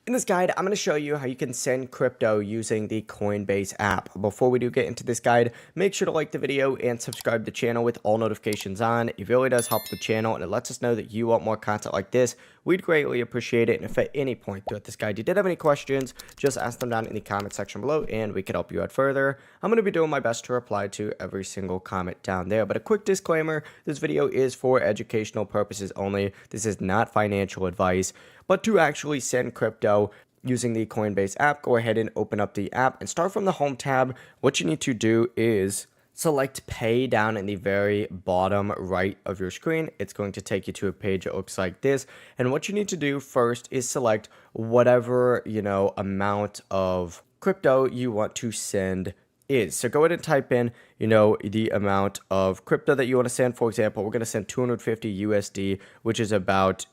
In this guide, I'm going to show you how you can send crypto using the Coinbase app. Before we do get into this guide, make sure to like the video and subscribe to the channel with all notifications on. It really does help the channel and it lets us know that you want more content like this. We'd greatly appreciate it. And if at any point throughout this guide you did have any questions, just ask them down in the comment section below and we can help you out further. I'm going to be doing my best to reply to every single comment down there. But a quick disclaimer, this video is for educational purposes only. This is not financial advice. But to actually send crypto using the Coinbase app, go ahead and open up the app and start from the home tab. What you need to do is select pay down in the very bottom right of your screen. It's going to take you to a page that looks like this. And what you need to do first is select whatever, amount of crypto you want to send is. So go ahead and type in, the amount of crypto that you want to send. For example, we're going to send 250 USD, which is about,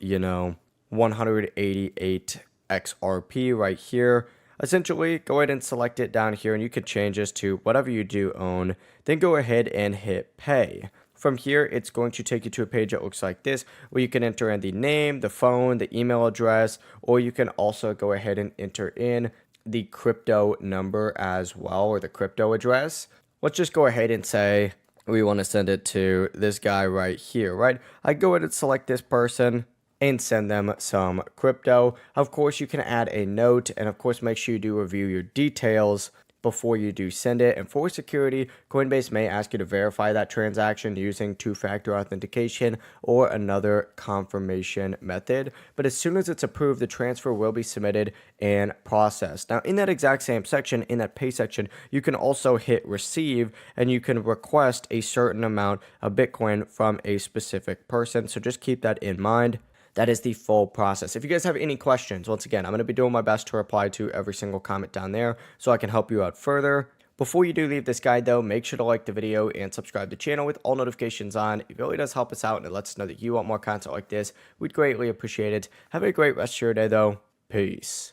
188 XRP right here. Essentially, go ahead and select it down here and you can change this to whatever you do own. Then go ahead and hit pay. From here, it's going to take you to a page that looks like this, where you can enter in the name, the phone, the email address, or you can also go ahead and enter in the crypto number as well, or the crypto address. Let's just go ahead and say we want to send it to this guy right here, right? I go ahead and select this person and send them some crypto. Of course, you can add a note, and of course, make sure you do review your details before you do send it. And for security, Coinbase may ask you to verify that transaction using two-factor authentication or another confirmation method. But as soon as it's approved, the transfer will be submitted and processed. Now, in that exact same section, in that pay section, you can also hit receive and you can request a certain amount of Bitcoin from a specific person. So just keep that in mind. That is the full process. If you guys have any questions, once again, I'm going to be doing my best to reply to every single comment down there so I can help you out further. Before you do leave this guide though, make sure to like the video and subscribe to the channel with all notifications on. It really does help us out and it lets us know that you want more content like this. We'd greatly appreciate it. Have a great rest of your day though. Peace.